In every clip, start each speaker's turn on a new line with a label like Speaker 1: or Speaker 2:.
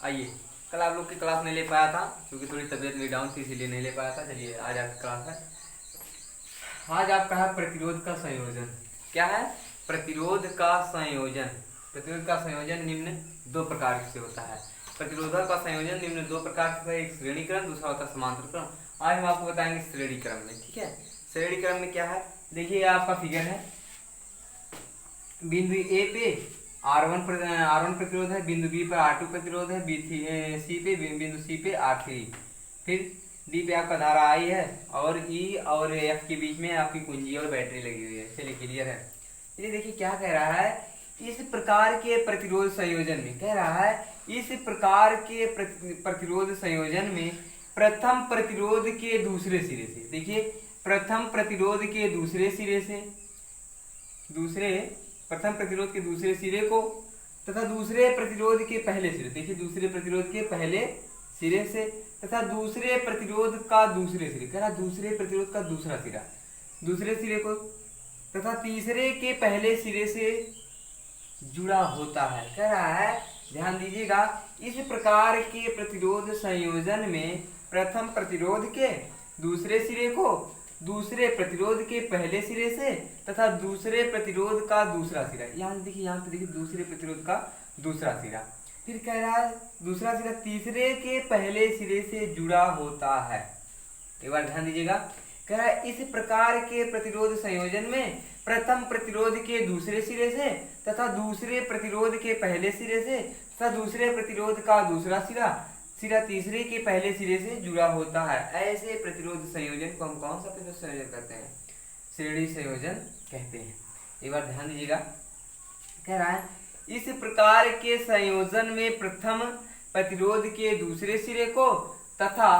Speaker 1: आइए, कल आप लोग की क्लास नहीं ले पाया था क्योंकि थोड़ी तबीयत मेरी डाउन थी, इसीलिए नहीं ले पाया था। चलिए आज आपकी क्लास है। आज आपका है प्रतिरोध का संयोजन। क्या है? प्रतिरोध का संयोजन। प्रतिरोध का संयोजन निम्न दो प्रकार से होता है। प्रतिरोधों का संयोजन निम्न दो प्रकार से होता है, एक श्रेणी क्रम, दूसरा होता है समांतर क्रम। आज हम आपको बताएंगे श्रेणी क्रम में। ठीक है, श्रेणी क्रम में क्या है, देखिए आपका फिगर है। बिंदु ए पे R1 प्रतिरोध है, बिंदु बी पर R2 प्रतिरोध है, बिंदु सी पे R3, फिर डी पे आपका धारा I है और E और F के बीच में आपकी कुंजी और बैटरी लगी हुई है। चलिए क्लियर है। ये देखिए क्या कह रहा है, इस प्रकार के प्रतिरोध संयोजन में, कह रहा है इस प्रकार के प्रतिरोध संयोजन में प्रथम प्रतिरोध के दूसरे सिरे से, देखिए प्रथम प्रतिरोध के दूसरे सिरे से, प्रथम प्रतिरोध के दूसरे सिरे को तथा दूसरे प्रतिरोध के पहले सिरे, देखिए दूसरे प्रतिरोध के पहले सिरे से तथा दूसरे प्रतिरोध का दूसरे सिरे, कह रहा दूसरे प्रतिरोध का दूसरा सिरा, दूसरे सिरे को तथा तीसरे के पहले सिरे से जुड़ा होता है। कह रहा है, ध्यान दीजिएगा, इस प्रकार के प्रतिरोध संयोजन में प्रथम प्रतिरोध के दूसरे सिरे को दूसरे प्रतिरोध के पहले सिरे से तथा दूसरे प्रतिरोध का दूसरा सिरा, यहाँ देखिए, यहाँ पे देखिए दूसरे प्रतिरोध का दूसरा सिरा, फिर कह रहा है दूसरा सिरा तीसरे के पहले सिरे से जुड़ा होता है। एक बार ध्यान दीजिएगा, कह रहा है इस प्रकार के प्रतिरोध संयोजन में प्रथम प्रतिरोध के दूसरे सिरे से तथा दूसरे प्रतिरोध के पहले सिरे से तथा दूसरे प्रतिरोध का दूसरा सिरा तीसरे के पहले सिरे से जुड़ा होता है। ऐसे प्रतिरोध संयोजन को हम कौन सा प्रतिरोध संयोजन कहते हैं? श्रेणी संयोजन कहते हैं। एक बार ध्यान दीजिएगा, कह रहा है इस प्रकार के संयोजन में प्रथम प्रतिरोध के दूसरे सिरे को तथा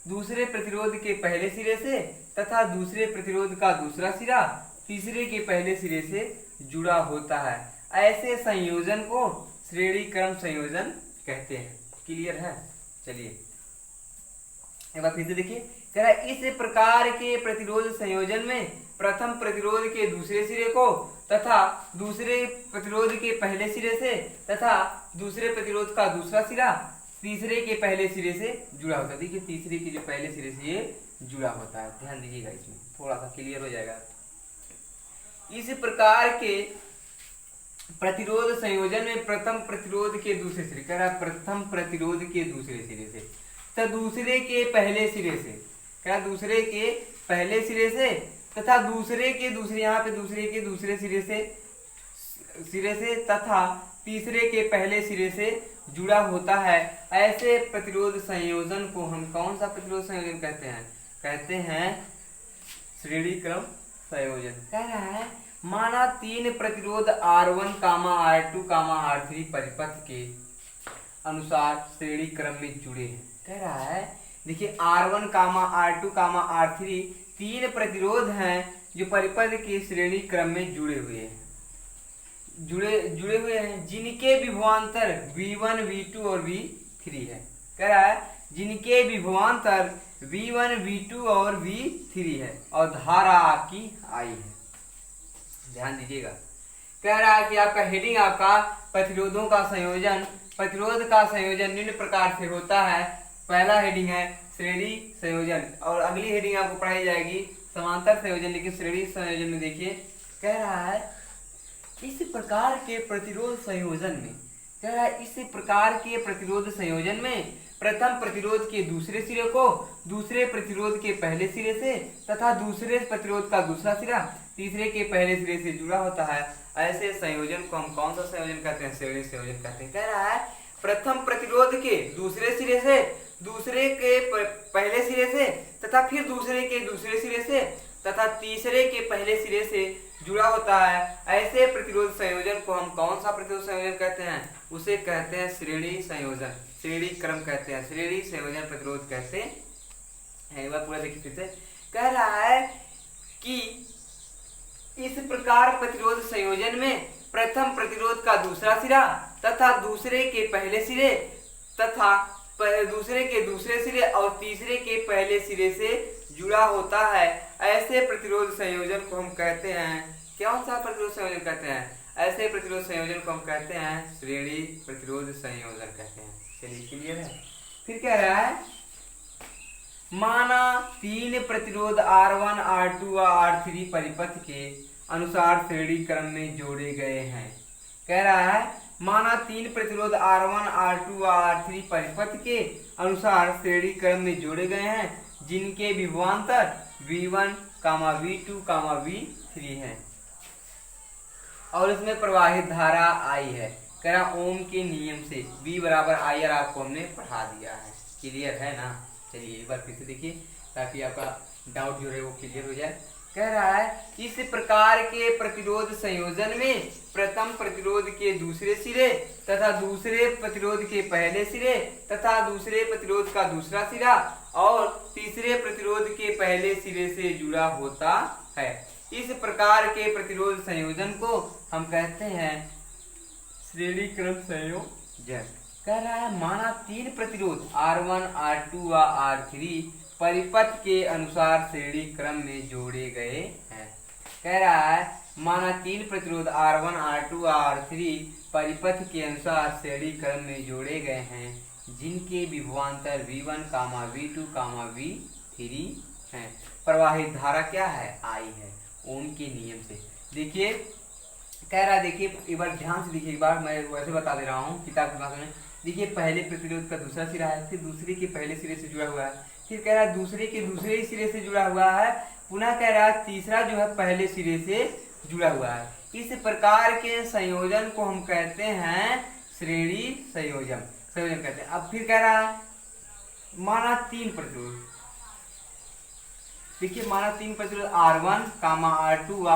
Speaker 1: दूसरे प्रतिरोध के पहले सिरे से तथा दूसरे प्रतिरोध का दूसरा सिरा तीसरे के पहले सिरे से जुड़ा होता है। ऐसे संयोजन को श्रेणी क्रम संयोजन कहते हैं। क्लियर है? चलिए एक बार फिर से देखिए, कह रहा है इस प्रकार के प्रतिरोध संयोजन में प्रथम प्रतिरोध के दूसरे सिरे को तथा दूसरे प्रतिरोध के पहले सिरे से तथा दूसरे प्रतिरोध का दूसरा सिरा तीसरे के पहले सिरे से जुड़ा होता है। देखिए तीसरे के जो पहले सिरे से ये जुड़ा होता है, ध्यान दीजिएगा, इसमें थोड़ा सा क्लियर हो जाएगा। इस प्रकार के प्रतिरोध संयोजन में प्रथम प्रतिरोध के दूसरे सिरे, कह रहा है प्रथम प्रतिरोध के दूसरे सिरे से तथा दूसरे के पहले सिरे से, कह रहा दूसरे के पहले सिरे से तथा दूसरे के दूसरे, यहाँ पे दूसरे के दूसरे सिरे से तथा तीसरे के पहले सिरे से जुड़ा होता है। ऐसे प्रतिरोध संयोजन को हम कौन सा प्रतिरोध संयोजन कहते हैं? कहते हैं श्रेणी क्रम संयोजन। कह रहा है माना तीन प्रतिरोध R1, R2, R3 परिपथ के अनुसार श्रेणी क्रम में जुड़े हैं। कह रहा है देखिए R1, R2, R3 तीन प्रतिरोध हैं जो परिपथ के श्रेणी क्रम में जुड़े हुए हैं, जुड़े हुए हैं, जिनके विभवांतर V1, V2 और V3 है। कह रहा है जिनके विभवांतर V1, V2 और V3 है और धारा आपकी I है। ध्यान दीजिएगा, कह रहा है कि आपका हेडिंग आपका प्रतिरोधों का संयोजन, प्रतिरोध का संयोजन निम्न प्रकार से होता है। पहला हेडिंग है श्रेणी संयोजन और अगली हेडिंग आपको पढ़ाई जाएगी समांतर संयोजन। लेकिन श्रेणी संयोजन में देखिए, कह रहा है इस प्रकार के प्रतिरोध संयोजन में, कह रहा है इस प्रकार के प्रतिरोध संयोजन में प्रथम प्रतिरोध के दूसरे सिरे को दूसरे प्रतिरोध के पहले सिरे से तथा दूसरे प्रतिरोध का दूसरा सिरा तीसरे के पहले सिरे से जुड़ा होता है। ऐसे संयोजन को हम कौन सा संयोजन कहते हैं? श्रेणी संयोजन कहते हैं। कह रहा है प्रथम प्रतिरोध के दूसरे सिरे से दूसरे के पहले सिरे से तथा फिर दूसरे के दूसरे सिरे से तथा तीसरे के पहले सिरे से जुड़ा होता है। ऐसे प्रतिरोध संयोजन को हम कौन सा प्रतिरोध संयोजन कहते हैं? उसे कहते हैं श्रेणी संयोजन, श्रेणी क्रम कहते हैं, श्रेणी संयोजन प्रतिरोध कहते हैं। एक बार पूरा देखिए फिर से, कह रहा है कि इस प्रकार प्रतिरोध संयोजन में प्रथम प्रतिरोध का दूसरा सिरा तथा दूसरे के पहले सिरे तथा दूसरे के दूसरे सिरे और तीसरे के पहले सिरे से जुड़ा होता है। ऐसे प्रतिरोध संयोजन को हम कहते हैं, कौन सा प्रतिरोध संयोजन कहते हैं? ऐसे प्रतिरोध संयोजन को हम कहते हैं श्रेणी प्रतिरोध संयोजन कहते हैं। चलिए क्लियर है। फिर कह रहा है माना तीन प्रतिरोध R1 R2 व R3 परिपथ के अनुसार श्रेणी क्रम में जोड़े गए हैं। कह रहा है माना तीन प्रतिरोध R1 R2 व R3 परिपथ के अनुसार श्रेणी क्रम में जोड़े गए हैं जिनके विभवांतर V1, V2, V3 है और इसमें प्रवाहित धारा I है। कह रहा ओम के नियम से V बराबर IR आपको हमने पढ़ा दिया है। क्लियर है ना। चलिए एक बार फिर से देखिए ताकि आपका डाउट जो है वो क्लियर हो जाए। कह रहा है इस प्रकार के प्रतिरोध संयोजन में प्रथम प्रतिरोध के दूसरे सिरे तथा दूसरे प्रतिरोध के पहले सिरे तथा दूसरे प्रतिरोध का दूसरा सिरा और तीसरे प्रतिरोध के पहले सिरे से जुड़ा होता है। इस प्रकार के प्रतिरोध संयोजन को हम कहते हैं श्रेणी क्रम संयोजन। कह रहा है माना तीन प्रतिरोध R1, R2 व R3 परिपथ के अनुसार श्रेणी क्रम में जोड़े गए हैं। कह रहा है माना तीन प्रतिरोध R1, R2 व R3 परिपथ के अनुसार श्रेणी क्रम में जोड़े गए हैं जिनके विभवांतर V1, V2, V3 हैं। प्रवाहित धारा क्या है I है ओम के नियम से। देखिए कह रहा है देखिए एक बार ध्यान से देखिए, एक बार मैं वैसे बता दे रहा हूँ किताब की भाषा में। देखिए पहले प्रतिरोध का दूसरा सिरा है, फिर दूसरे के पहले सिरे से जुड़ा हुआ है, फिर कह रहा है दूसरे के दूसरे ही सिरे से जुड़ा हुआ है, पुनः कह रहा है तीसरा जो है पहले सिरे से जुड़ा हुआ है। इस प्रकार के संयोजन को हम कहते हैं श्रेणी संयोजन कहते हैं। अब फिर कह रहा है माना तीन प्रतिरोध, देखिए माना तीन प्रतिरोध R1, R2 व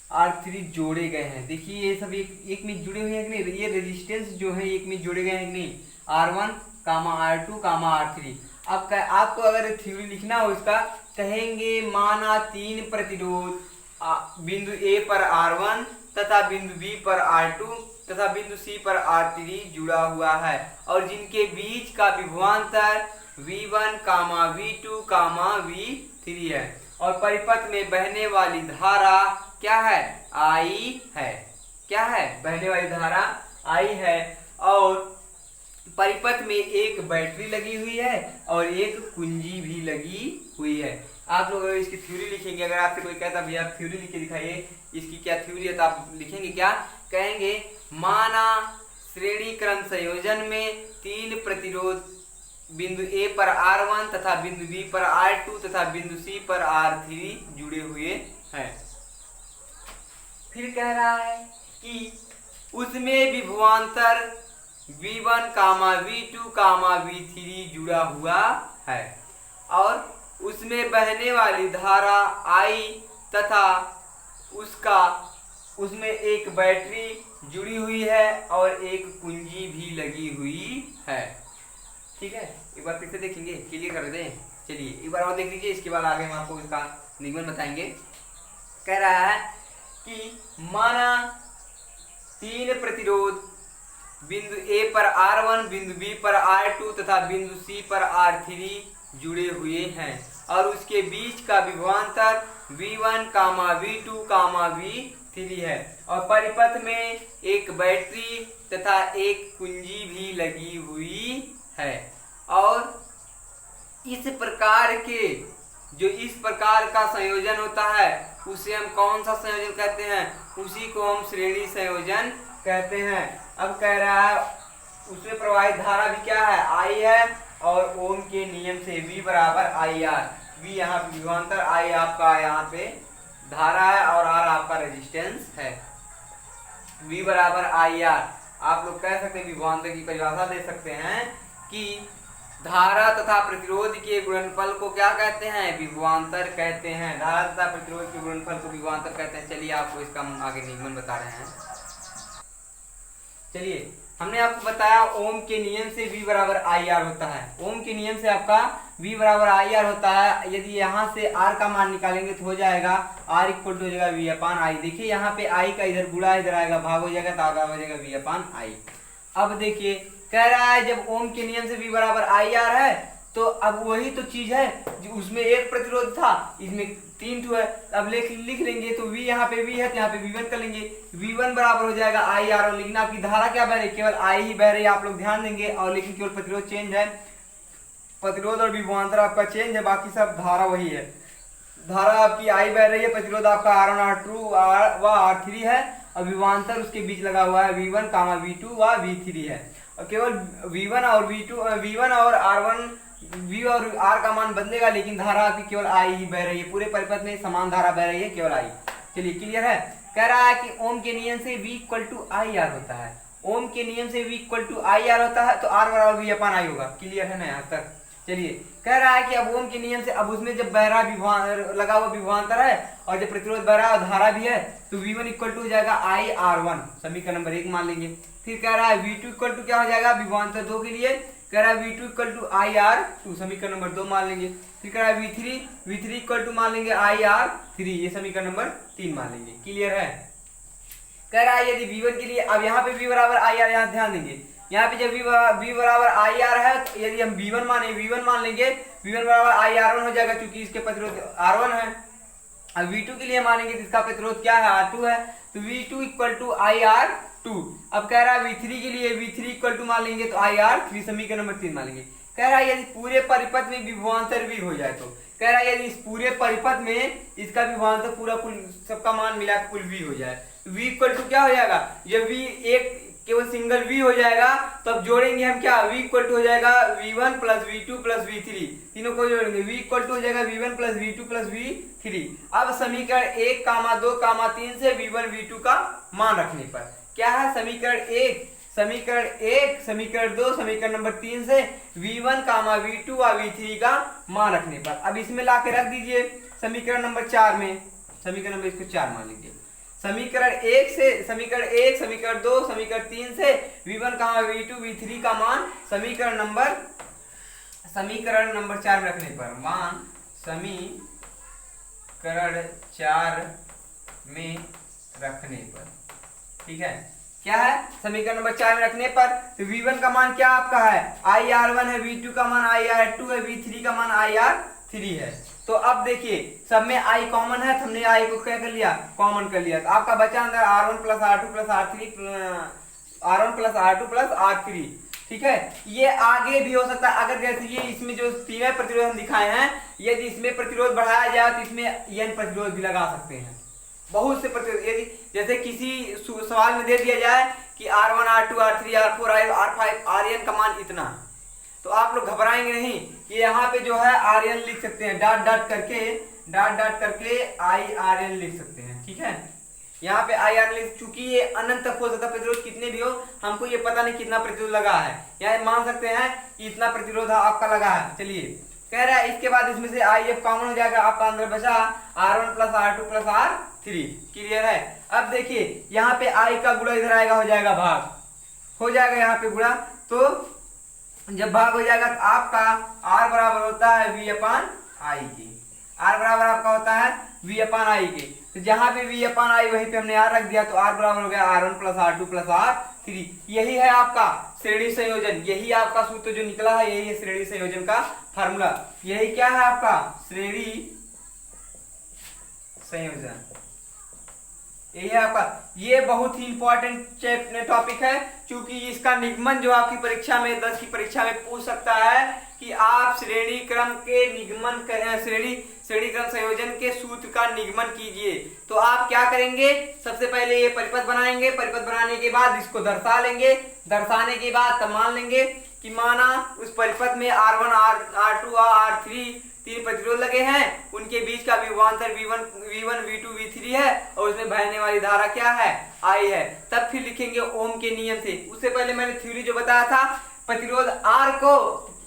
Speaker 1: R3 जोड़े गए हैं। देखिए ये सब एक में जुड़े हुए हैं कि नहीं, ये रेजिस्टेंस जो है एक में जोड़े गए हैं कि नहीं, R1, R2, R3। अब आपको अगर थ्योरी लिखना हो इसका कहेंगे माना तीन प्रतिरोध बिंदु A पर R1 तथा बिंदु B पर R2 तथा बिंदु C पर R3 जुड़ा हुआ है और जिनके बीच का विभवांतर V1, V2, V3 है और परिपथ में बहने वाली धारा क्या है I है। क्या है बहने वाली धारा I है और परिपथ में एक बैटरी लगी हुई है और एक कुंजी भी लगी हुई है। आप लोग अगर इसकी थ्योरी लिखेंगे, अगर आपसे कोई कहता भैया आप थ्योरी लिख के दिखाइए इसकी क्या थ्योरी है, तो आप लिखेंगे क्या, कहेंगे माना श्रेणी क्रम संयोजन में तीन प्रतिरोध बिंदु A पर R1 तथा बिंदु B पर R2 तथा बिंदु C पर R3 जुड़े हुए हैं। फिर कह रहा है कि उसमें विभवांतर V1, V2, V3 जुड़ा हुआ है और उसमें बहने वाली धारा I तथा उसमें एक बैटरी जुड़ी हुई है और एक कुंजी भी लगी हुई है। ठीक है, एक बार फिर से देखेंगे, क्लियर कर दें। चलिए एक बार और देख लीजिए, इसके बाद आगे हम आपको इसका निगमन बताएंगे। कह रहा है कि माना तीन प्रतिरोध बिंदु A पर R1, बिंदु B पर R2 तथा बिंदु C पर R3 जुड़े हुए हैं और उसके बीच का विभवांतर V1, V2, V3 है और परिपथ में एक बैटरी तथा एक कुंजी भी लगी हुई है। और इस प्रकार का संयोजन होता है उसे हम कौन सा संयोजन कहते हैं, उसी को हम श्रेणी संयोजन कहते हैं। अब कह रहा है उसमें प्रवाहित धारा भी क्या है I है और ओम के नियम से V बराबर IR। V यहाँ विभवांतर, I आपका यहाँ पे धारा है और R आपका रेजिस्टेंस है। V बराबर IR आप लोग कह सकते हैं, विभवांतर की परिभाषा दे सकते हैं कि धारा तथा प्रतिरोध के गुणनफल को क्या कहते हैं, विभवांतर कहते हैं। धारा तथा प्रतिरोध के गुणनफल को विभवांतर कहते हैं। चलिए आपको इसका आगे निगमन बता रहे हैं। चलिए हमने आपको बताया ओम के नियम से V बराबर IR होता है। ओम के नियम से आपका V बराबर IR होता है। यदि यहाँ से R का मान निकालेंगे तो हो जाएगा R इक्वल टू हो जाएगा V अपान I। देखिए यहाँ पे I का इधर गुणा इधर आएगा, भाग हो जाएगा तो आगे हो जाएगा V अपान I। अब देखिए कह रहा है जब ओम के नियम से V बराबर IR है तो अब वही तो चीज है, उसमें एक प्रतिरोध था, इसमें 3 ठो है। अब लिख लेंगे तो V यहाँ पे V है तो यहाँ पे V1 कर लेंगे। V1 बराबर हो जाएगा IR1, लेकिन आपकी धारा क्या बह रही है, केवल I ही बह रही है, आप लोग ध्यान देंगे। और लेकिन केवल प्रतिरोध चेंज है, प्रतिरोध और विभवांतर आपका चेंज है, बाकी सब धारा वही है। धारा आपकी I बह रही है, प्रतिरोध आपका R1 R2 व R3 है, और विभवांतर उसके बीच लगा हुआ है V1, V2 व V3 है। और केवल V1 और V1 और R1 V और R का मान बदलेगा, लेकिन धारा आपकी केवल I ही बह रही है, पूरे परिपथ में समान धारा बह रही है, केवल I। चलिए क्लियर है। कह रहा है कि ओम के नियम से V इक्वल टू IR होता है, ओम के नियम से V इक्वल टू IR होता है, तो R बराबर V अपन I होगा। क्लियर है ना यहाँ तक। चलिए कह रहा है कि अब ओम के नियम से, अब उसमें जब बहरा लगा हुआ विभवांतर है और जब प्रतिरोध बहरा और धारा भी है, तो V1 इक्वल टू हो जाएगा IR1, समीकरण नंबर 1 मान लेंगे। फिर कह रहा है V2 इक्वल टू क्या हो जाएगा, विभवांतर 2 के लिए कह रहा है V2 इक्वल टू IR2, समीकरण नंबर 2 मान लेंगे। फिर कह रहा है V3 इक्वल टू मान लेंगे IR3, ये समीकरण नंबर 3 मान लेंगे। क्लियर है। कह रहा है यदि V1 के लिए, अब यहाँ पे V बराबर IR, यहाँ ध्यान देंगे, यहाँ पे जब V बराबर IR है, तो यदि हम V1 मान लेंगे, V1 बराबर IR1 हो जाएगा, क्योंकि इसके प्रतिरोध R1 है। अब V2 के लिए मानेंगे तो इसका प्रतिरोध क्या है, R2 है, तो V2 इक्वल टू IR2। अब कह रहा है V3 के लिए, V3 इक्वल टू मान लेंगे तो IR3, समीकरण नंबर 3 मान लेंगे। कह रहा है यदि पूरे परिपथ में विभवांतर V हो जाए, तो कह रहा है यदि इस पूरे परिपथ में इसका विभवांतर पूरा कुल सबका मान मिला के कुल V हो जाए, V इक्वल टू क्या हो जाएगा, जब V एक केवल सिंगल V हो जाएगा तो अब जोड़ेंगे हम क्या, V इक्वल टू हो जाएगा V1 plus V2 plus V3, तीनों को जोड़ेंगे, V इक्वल टू हो जाएगा V1 plus V2 plus V3। अब समीकरण 1, 2, 3 से V1 V2 का मान रखने पर क्या है, समीकरण 1, समीकरण 2, समीकरण नंबर 3 से V1, V2 व V3 का मान रखने पर, अब इसमें ला के रख दीजिए समीकरण नंबर 4 में, समीकरण नंबर इसको 4 मान लीजिए। समीकरण 1, समीकरण 2, समीकरण 3 से V1, V2, V3 का मान समीकरण नंबर 4 में रखने पर, मान समीकरण 4 में रखने पर, ठीक है, क्या है, समीकरण नंबर 4 में रखने पर, तो V1 का मान क्या आपका है, IR1 है, V2 का मान IR2 है, V3 का मान IR3 है। तो अब देखिए सब में I कॉमन है, तो हमने I को क्या कर लिया, कॉमन कर लिया, तो आपका बचा अंदर R1 plus R2 plus R3, ठीक है। ये आगे भी हो सकता है, अगर जैसे ये इसमें जो तीनों प्रतिरोध हम दिखाए हैं, यदि इसमें प्रतिरोध बढ़ाया जाए तो इसमें N प्रतिरोध भी लगा सकते हैं, बहुत से प्रतिरोध। यदि जैसे किसी सवाल में दे दिया जाए कि R1 R2 R3 R4 R5 Rn का मान इतना, तो आप लोग घबराएंगे नहीं, ये यहाँ पे जो है Rn लिख सकते हैं, डॉट डॉट करके IRn लिख सकते हैं, ठीक है। यहाँ पे IRn लिख, चूंकि ये अनंत तक हो सकता प्रतिरोध कितने भी हो, हमको ये पता नहीं कितना प्रतिरोध लगा है, यहाँ मान सकते हैं कि इतना प्रतिरोध आपका लगा है। चलिए कह रहा है इसके बाद इसमें से IF कॉमन हो जाएगा, आपका अंदर बचा R1 plus R2 plus R3। Clear है। अब देखिए यहाँ पे I का गुणा इधर आएगा, हो जाएगा भाग, हो जाएगा यहाँ पे गुणा, तो जब भाग हो जाएगा तो आपका R बराबर होता है V अपान I के, R बराबर आपका होता है V अपान I के, तो जहां पे V अपान I वहीं पे हमने R रख दिया, तो R बराबर हो गया R1 plus R2 plus R3। यही है आपका श्रेणी संयोजन, यही आपका सूत्र जो निकला है, यही है श्रेणी संयोजन का फार्मूला। यही क्या है आपका श्रेणी संयोजन, यही है आपका। ये बहुत ही इंपॉर्टेंट टॉपिक है, क्योंकि इसका निगमन जो आपकी परीक्षा में 10 की परीक्षा में पूछ सकता है कि आप श्रेणी क्रम के निगमन श्रेणी क्रम संयोजन के सूत्र का निगमन कीजिए। तो आप क्या करेंगे, सबसे पहले ये परिपथ बनाएंगे, परिपथ बनाने के बाद इसको दर्शा लेंगे, दर्शाने के बाद तब मान लेंगे कि माना उस परिपथ में R1 R2 और R3 तीन प्रतिरोध लगे हैं, उनके बीच का विभवांतर V1 V2 V3 है, और उसमें बहने वाली धारा क्या है, I है। तब फिर लिखेंगे ओम के नियम से। उससे पहले मैंने थ्योरी जो बताया था, प्रतिरोध R को,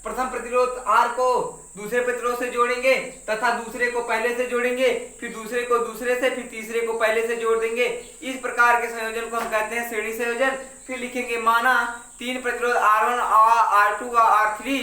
Speaker 1: प्रथम प्रतिरोध R को दूसरे प्रतिरोध से जोड़ेंगे, तथा दूसरे को पहले से जोड़ेंगे, फिर दूसरे को दूसरे से, फिर तीसरे को पहले से जोड़ देंगे। इस प्रकार के संयोजन को हम कहते हैं श्रेणी संयोजन। फिर लिखेंगे माना तीन प्रतिरोध R1 R2 और R3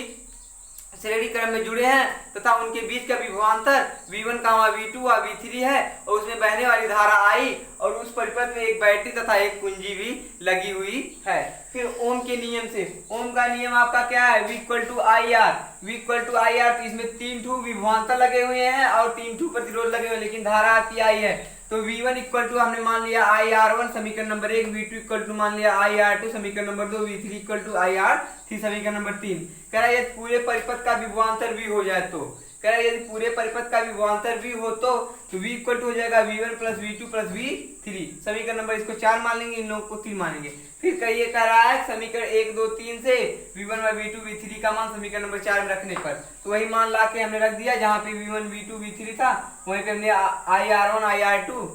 Speaker 1: श्रेणी क्रम में जुड़े हैं तथा उनके बीच का विभवांतर V1, V2 और V3 है और उसमें बहने वाली धारा I और उस परिपथ में एक बैटरी तथा एक कुंजी भी लगी हुई है। फिर ओम के नियम से, ओम का नियम आपका क्या है, V equal to I R, V equal to I R. तो इसमें 3 ठू विभवांतर लगे हुए हैं और 3 ठू प्रतिरोध लगे हुए हैं, लेकिन धारा आपकी I है। तो V1 इक्वल टू हमने मान लिया IR1 समीकरण नंबर 1, V2 इक्वल टू मान लिया IR2 समीकरण number 2, V3 equal to IR3 समीकरण नंबर 3। कह रहा है यदि पूरे परिपथ का विभवांतर V हो जाए तो, कह रहा है यदि पूरे परिपथ का विभवांतर V हो तो V इक्वल टू हो जाएगा V1 plus V2 plus V3 समीकरण नंबर, इसको 4 मान लेंगे, इन लोगों को 3 मानेंगे। फिर कहिए कह रहा है समीकरण 1, 2, 3 से V1 व V2 V3 का मान समीकरण नंबर 4 में रखने पर, तो वही मान ला के हमने रख दिया जहाँ पे V1 V2 V3 था वहीं पे हमने IR1 IR2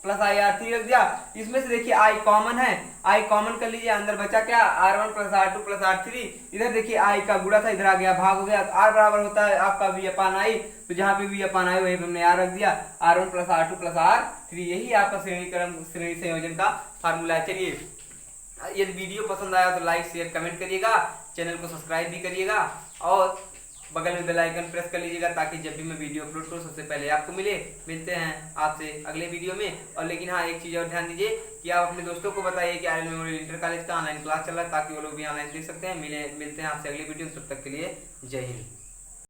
Speaker 1: प्लस IR3 रख दिया। इसमें से देखिए I कॉमन है, I कॉमन कर लीजिए, अंदर बचा क्या R1 plus R2 plus R3। इधर देखिए I का गुणा था, इधर आ गया भाग हो गया, तो R बराबर होता है आपका V अपान I, तो जहाँ पे V अपान I वही हमने R रख दिया, R1 plus R2 plus R3। यही आपका श्रेणी संयोजन का फार्मूला है। चलिए, यदि वीडियो पसंद आया तो लाइक शेयर कमेंट करिएगा, चैनल को सब्सक्राइब भी करिएगा और बगल में बेल आइकन प्रेस कर लीजिएगा ताकि जब भी मैं वीडियो अपलोड करूँ सबसे पहले आपको मिले। मिलते हैं आपसे अगले वीडियो में। और लेकिन हाँ, एक चीज़ और ध्यान दीजिए कि आप अपने दोस्तों को बताइए कि आर्यन मेमोरियल इंटर कॉलेज का ऑनलाइन क्लास चल रहा है ताकि वो लोग भी ऑनलाइन देख सकते हैं। मिलते हैं आपसे अगले वीडियो में, तब तक के लिए जय हिंद।